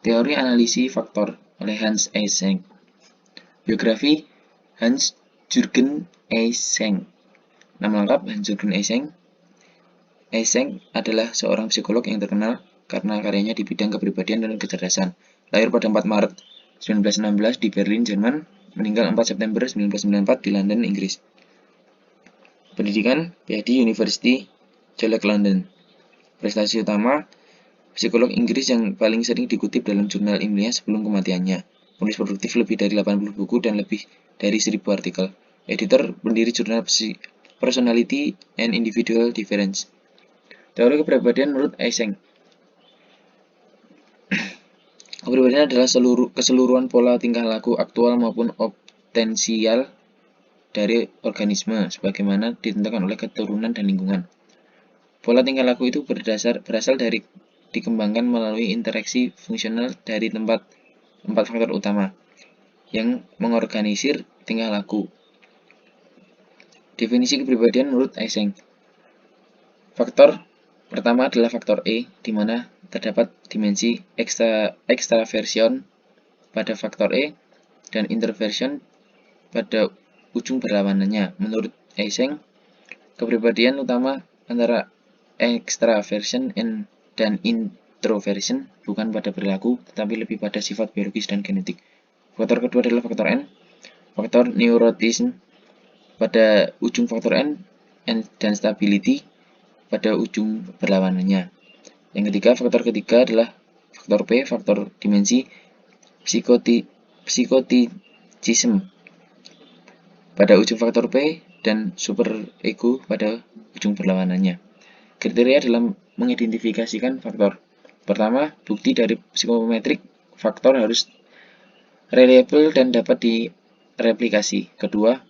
Teori analisis faktor oleh Hans Eysenck. Biografi Hans-Jürgen Eysenck. Nama lengkap Hans-Jürgen Eysenck. Eysenck adalah seorang psikolog yang terkenal karena karyanya di bidang kepribadian dan kecerdasan. Lahir pada 4 Maret 1916 di Berlin, Jerman, meninggal 4 September 1994 di London, Inggris. Pendidikan PhD University College London. Prestasi utama, psikolog Inggris yang paling sering dikutip dalam jurnal ilmiah sebelum kematiannya. Penulis produktif lebih dari 80 buku dan lebih dari 1000 artikel. Editor, pendiri jurnal Personality and Individual Difference. Teori kepribadian menurut Eysenck. Kepribadian adalah keseluruhan pola tingkah laku aktual maupun potensial dari organisme, sebagaimana ditentukan oleh keturunan dan lingkungan. Pola tingkah laku itu berasal dari dikembangkan melalui interaksi fungsional dari 4 faktor utama yang mengorganisir tingkah laku. Definisi kepribadian menurut Eysenck. Faktor pertama adalah faktor E, di mana terdapat dimensi extraversion pada faktor E dan introversion pada ujung berlawanannya. Menurut Eysenck, kepribadian utama antara extraversion dan introversion bukan pada perilaku, tetapi lebih pada sifat biologis dan genetik. Faktor kedua adalah faktor N, faktor neurotism pada ujung faktor N dan stability pada ujung berlawanannya. Yang ketiga, faktor ketiga adalah faktor P, faktor dimensi psikotism pada ujung faktor P dan superego pada ujung berlawanannya. Kriteria dalam mengidentifikasikan faktor. Pertama, bukti dari psikometrik faktor harus reliable dan dapat direplikasi. Kedua,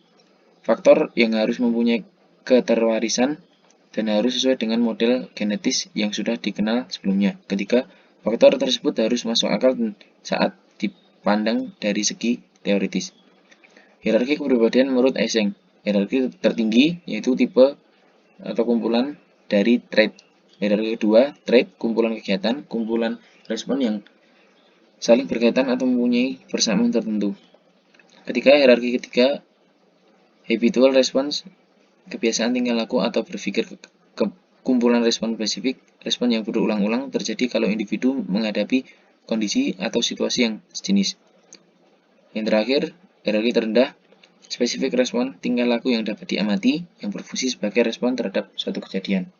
faktor yang harus mempunyai keterwarisan dan harus sesuai dengan model genetis yang sudah dikenal sebelumnya. Ketiga, faktor tersebut harus masuk akal saat dipandang dari segi teoritis. Hierarki kepribadian menurut Eysenck. Hierarki tertinggi yaitu tipe atau kumpulan dari trait. Hierarki kedua, trait, kumpulan kegiatan, kumpulan respon yang saling berkaitan atau mempunyai persamaan tertentu. Ketiga, hierarki ketiga, habitual response, kebiasaan tingkah laku atau berpikir kumpulan respon spesifik, respon yang berulang-ulang terjadi kalau individu menghadapi kondisi atau situasi yang sejenis. Yang terakhir, hierarki terendah, spesifik respon, tingkah laku yang dapat diamati, yang berfungsi sebagai respon terhadap suatu kejadian.